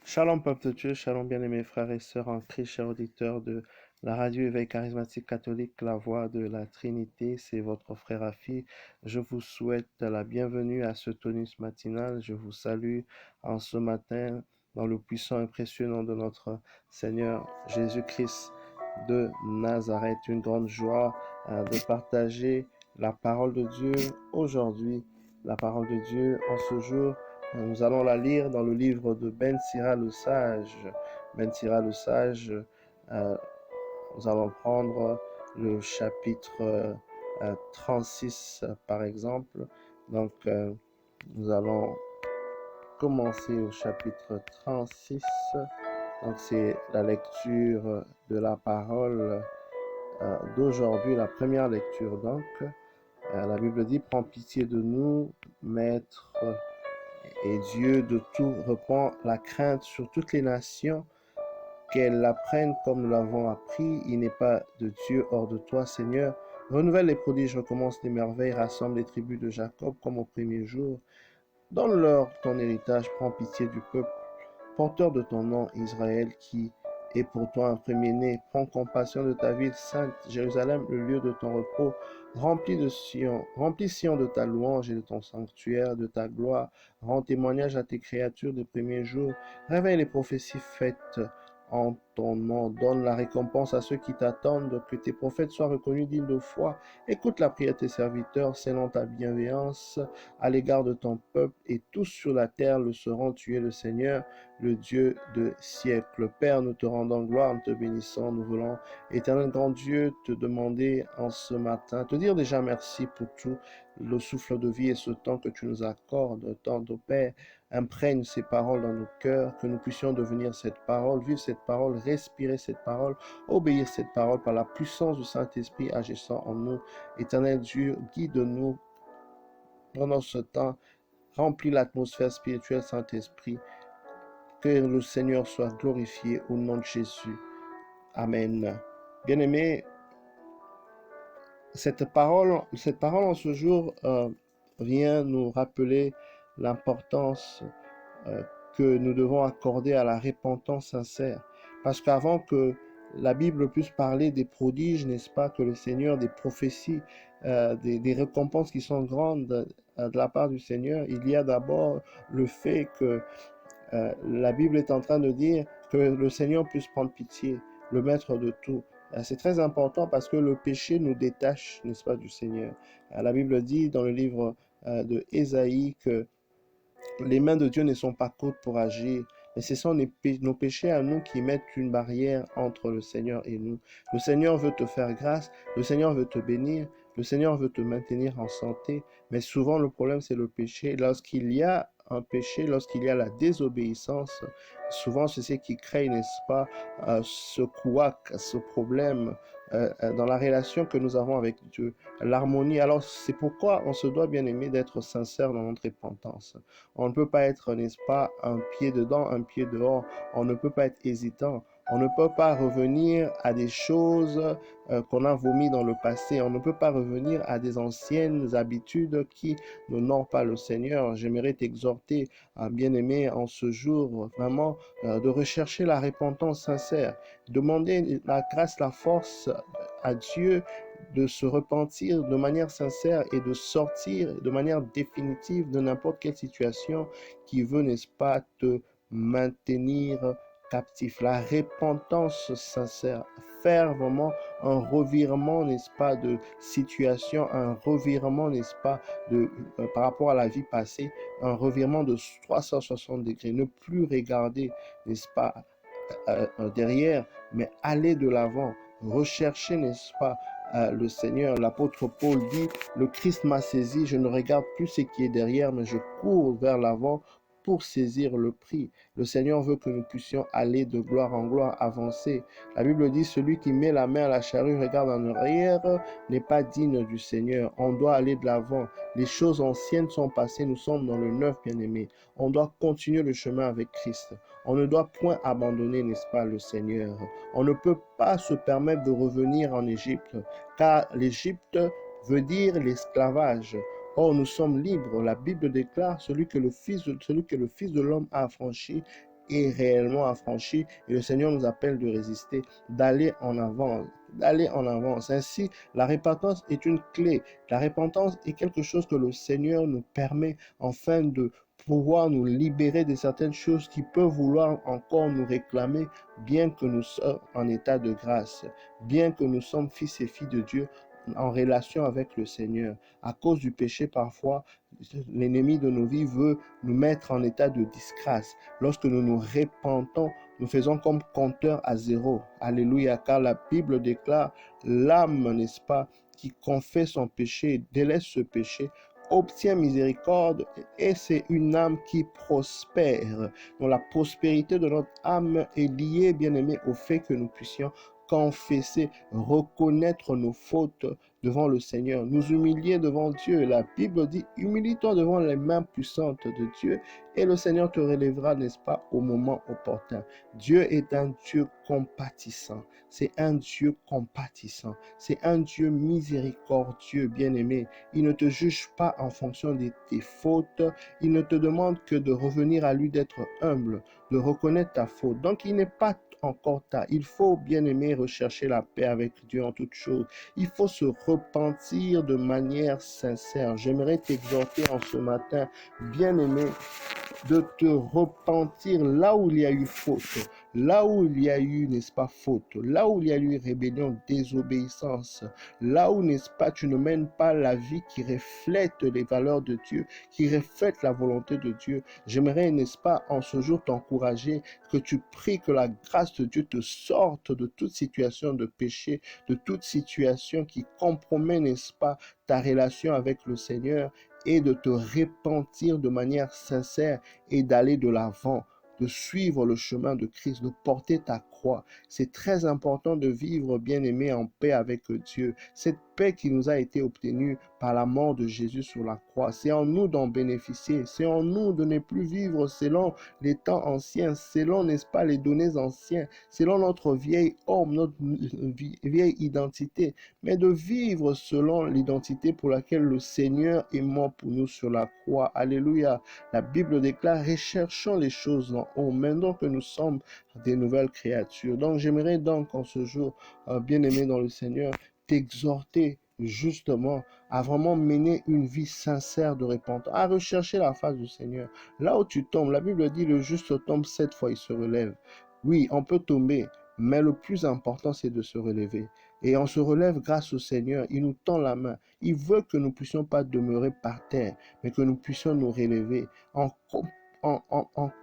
Shalom peuple de Dieu, shalom bien-aimés frères et sœurs en Christ, chers auditeurs de la radio éveil charismatique catholique, la voix de la Trinité, c'est votre frère Afi. Je vous souhaite la bienvenue à ce tonus matinal. Je vous salue en ce matin dans le puissant et précieux nom de notre Seigneur Jésus-Christ de Nazareth. Une grande joie de partager la parole de Dieu aujourd'hui, la parole de Dieu en ce jour. Nous allons la lire dans le livre de Ben Sira le Sage. Ben Sira le Sage, nous allons prendre le chapitre 36 par exemple. Donc, nous allons commencer au chapitre 36. Donc, c'est la lecture de la parole d'aujourd'hui, la première lecture. Donc, la Bible dit, prends pitié de nous, Maître. Et Dieu de tout reprend la crainte sur toutes les nations, qu'elles l'apprennent comme nous l'avons appris. Il n'est pas de Dieu hors de toi, Seigneur. Renouvelle les prodiges, recommence les merveilles, rassemble les tribus de Jacob comme au premier jour. Donne-leur ton héritage, prends pitié du peuple, porteur de ton nom, Israël, qui est pour toi un premier-né. Prends compassion de ta ville sainte, Jérusalem, le lieu de ton repos. Remplis Sion de ta louange et de ton sanctuaire, de ta gloire. Rends témoignage à tes créatures des premiers jours. Réveille les prophéties faites en ton nom. Donne la récompense à ceux qui t'attendent, que tes prophètes soient reconnus dignes de foi. Écoute la prière de tes serviteurs, selon ta bienveillance à l'égard de ton peuple, et tous sur la terre le sauront. Tu es le Seigneur, le Dieu de siècles. Père, nous te rendons gloire, nous te bénissons, nous voulons, éternel grand Dieu, te demander en ce matin, te dire déjà merci pour tout le souffle de vie et ce temps que tu nous accordes, tant de Père, imprègne ces paroles dans nos cœurs, que nous puissions devenir cette parole, vivre cette parole, respirer cette parole, obéir cette parole par la puissance du Saint-Esprit agissant en nous. Éternel Dieu, guide-nous pendant ce temps, remplis l'atmosphère spirituelle, Saint-Esprit, que le Seigneur soit glorifié au nom de Jésus. Amen. Bien-aimés, cette parole en ce jour vient nous rappeler l'importance euh, que nous devons accorder à la repentance sincère. Parce qu'avant que la Bible puisse parler des prodiges, n'est-ce pas, que le Seigneur, des prophéties, des récompenses qui sont grandes de la part du Seigneur, il y a d'abord le fait que la Bible est en train de dire que le Seigneur puisse prendre pitié, le maître de tout. C'est très important parce que le péché nous détache, n'est-ce pas, du Seigneur. La Bible dit dans le livre de Ésaïe que les mains de Dieu ne sont pas courtes pour agir, mais ce sont nos péchés à nous qui mettent une barrière entre le Seigneur et nous. Le Seigneur veut te faire grâce, le Seigneur veut te bénir, le Seigneur veut te maintenir en santé, mais souvent le problème c'est le péché. Lorsqu'il y a un péché, lorsqu'il y a la désobéissance, souvent c'est ce qui crée, n'est-ce pas, ce couac, ce problème dans la relation que nous avons avec Dieu, l'harmonie. Alors c'est pourquoi on se doit bien aimer d'être sincère dans notre repentance. On ne peut pas être, n'est-ce pas, un pied dedans, un pied dehors. On ne peut pas être hésitant. On ne peut pas revenir à des choses qu'on a vomies dans le passé. On ne peut pas revenir à des anciennes habitudes qui n'honorent pas le Seigneur. J'aimerais t'exhorter, bien-aimé, en ce jour, vraiment, de rechercher la repentance sincère. Demander la grâce, la force à Dieu de se repentir de manière sincère et de sortir de manière définitive de n'importe quelle situation qui veut, n'est-ce pas, te maintenir captif. La repentance sincère, faire vraiment un revirement, n'est-ce pas, de situation, un revirement, n'est-ce pas, par rapport à la vie passée, un revirement de 360 degrés, ne plus regarder, n'est-ce pas, derrière, mais aller de l'avant, rechercher, n'est-ce pas, le Seigneur. L'apôtre Paul dit, le Christ m'a saisi, je ne regarde plus ce qui est derrière, mais je cours vers l'avant pour saisir le prix. Le Seigneur veut que nous puissions aller de gloire en gloire, avancer. La Bible dit, celui qui met la main à la charrue, regarde en arrière, n'est pas digne du Seigneur. On doit aller de l'avant. Les choses anciennes sont passées, nous sommes dans le neuf, bien-aimé. On doit continuer le chemin avec Christ. On ne doit point abandonner, n'est-ce pas, le Seigneur. On ne peut pas se permettre de revenir en Égypte, car l'Égypte veut dire l'esclavage. Or, nous sommes libres. La Bible déclare celui que le Fils de l'homme a affranchi est réellement affranchi et le Seigneur nous appelle de résister, d'aller en avant, d'aller en avance. Ainsi, la repentance est une clé. La repentance est quelque chose que le Seigneur nous permet afin de pouvoir nous libérer de certaines choses qui peuvent vouloir encore nous réclamer, bien que nous sommes en état de grâce, bien que nous sommes fils et filles de Dieu en relation avec le Seigneur. À cause du péché, parfois, l'ennemi de nos vies veut nous mettre en état de disgrâce. Lorsque nous nous repentons, nous faisons comme compteur à zéro. Alléluia, car la Bible déclare l'âme, n'est-ce pas, qui confesse son péché, délaisse ce péché, obtient miséricorde et c'est une âme qui prospère. Donc la prospérité de notre âme est liée, bien aimé, au fait que nous puissions confesser, reconnaître nos fautes devant le Seigneur, nous humilier devant Dieu. La Bible dit, humilie-toi devant les mains puissantes de Dieu et le Seigneur te relèvera, n'est-ce pas, au moment opportun. Dieu est un Dieu compatissant. C'est un Dieu compatissant. C'est un Dieu miséricordieux, bien-aimé. Il ne te juge pas en fonction de tes fautes. Il ne te demande que de revenir à lui, d'être humble, de reconnaître ta faute. Donc, il n'est pas encore tard. Il faut, bien aimer, rechercher la paix avec Dieu en toutes choses. Il faut se repentir de manière sincère. J'aimerais t'exhorter en ce matin, bien aimé, de te repentir là où il y a eu faute, là où il y a eu, n'est-ce pas, faute, là où il y a eu rébellion, désobéissance, là où, n'est-ce pas, tu ne mènes pas la vie qui reflète les valeurs de Dieu, qui reflète la volonté de Dieu. J'aimerais, n'est-ce pas, en ce jour t'encourager, que tu pries que la grâce de Dieu te sorte de toute situation de péché, de toute situation qui compromet, n'est-ce pas, ta relation avec le Seigneur, et de te repentir de manière sincère et d'aller de l'avant, de suivre le chemin de Christ, de porter ta croix. C'est très important de vivre, bien aimé, en paix avec Dieu. Cette paix qui nous a été obtenue par la mort de Jésus sur la croix, c'est en nous d'en bénéficier. C'est en nous de ne plus vivre selon les temps anciens, selon, n'est-ce pas, les données anciennes, selon notre vieil homme, notre vieille identité, mais de vivre selon l'identité pour laquelle le Seigneur est mort pour nous sur la croix. Alléluia. La Bible déclare, recherchons les choses en haut, maintenant que nous sommes des nouvelles créatures. Donc j'aimerais donc en ce jour, bien-aimé dans le Seigneur, t'exhorter justement à vraiment mener une vie sincère de repentance, à rechercher la face du Seigneur. Là où tu tombes, la Bible dit, le juste tombe 7 fois, il se relève. Oui, on peut tomber, mais le plus important, c'est de se relever. Et on se relève grâce au Seigneur. Il nous tend la main. Il veut que nous ne puissions pas demeurer par terre, mais que nous puissions nous relever en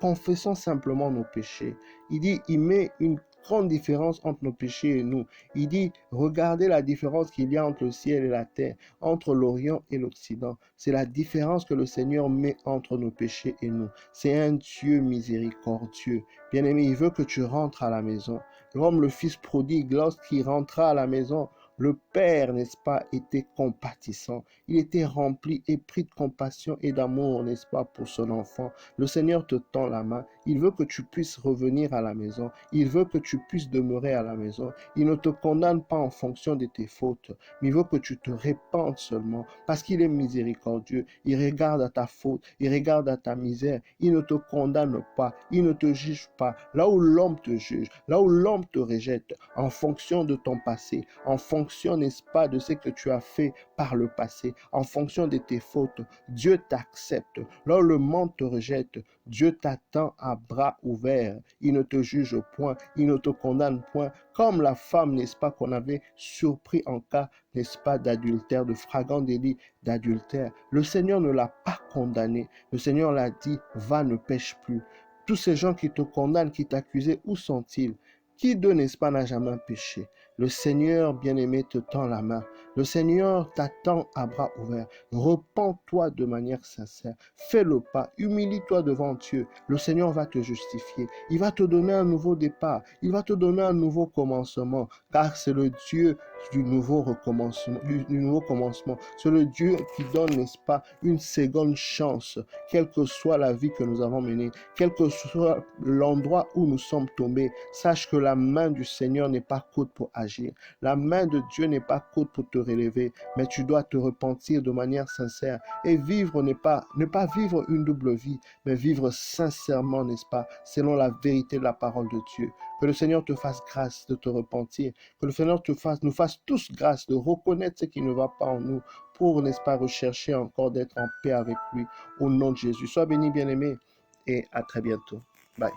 confessant simplement nos péchés. Il dit, il met une grande différence entre nos péchés et nous. Il dit, regardez la différence qu'il y a entre le ciel et la terre, entre l'Orient et l'Occident. C'est la différence que le Seigneur met entre nos péchés et nous. C'est un Dieu miséricordieux. Bien-aimé, il veut que tu rentres à la maison. Comme le fils prodigue, lorsqu'il rentra à la maison, le Père, n'est-ce pas, était compatissant. Il était rempli et pris de compassion et d'amour, n'est-ce pas, pour son enfant. Le Seigneur te tend la main. Il veut que tu puisses revenir à la maison. Il veut que tu puisses demeurer à la maison. Il ne te condamne pas en fonction de tes fautes, mais il veut que tu te répandes seulement parce qu'il est miséricordieux. Il regarde à ta faute, il regarde à ta misère. Il ne te condamne pas, il ne te juge pas. Là où l'homme te juge, là où l'homme te rejette, en fonction de ton passé, en fonction, n'est-ce pas, de ce que tu as fait par le passé, en fonction de tes fautes, Dieu t'accepte. Là où le monde te rejette, Dieu t'attend à bras ouverts. Il ne te juge point, il ne te condamne point. Comme la femme, n'est-ce pas, qu'on avait surpris en cas, n'est-ce pas, d'adultère, de flagrant délit d'adultère. Le Seigneur ne l'a pas condamné. Le Seigneur l'a dit, va, ne pêche plus. Tous ces gens qui te condamnent, qui t'accusaient, où sont-ils? Qui d'eux, n'est-ce pas, n'a jamais péché? Le Seigneur, bien-aimé, te tend la main. Le Seigneur t'attend à bras ouverts. Repends-toi de manière sincère. Fais le pas. Humilie-toi devant Dieu. Le Seigneur va te justifier. Il va te donner un nouveau départ. Il va te donner un nouveau commencement. Car c'est le Dieu du nouveau recommencement, du nouveau commencement. C'est le Dieu qui donne, n'est-ce pas, une seconde chance, quelle que soit la vie que nous avons menée, quel que soit l'endroit où nous sommes tombés. Sache que la main du Seigneur n'est pas courte pour agir. La main de Dieu n'est pas courte pour te relever, mais tu dois te repentir de manière sincère et vivre, ne pas vivre une double vie, mais vivre sincèrement, n'est-ce pas, selon la vérité de la parole de Dieu. Que le Seigneur te fasse grâce de te repentir, que le Seigneur nous fasse tous grâce de reconnaître ce qui ne va pas en nous pour, n'est-ce pas, rechercher encore d'être en paix avec lui. Au nom de Jésus. Sois béni, bien-aimé, et à très bientôt. Bye.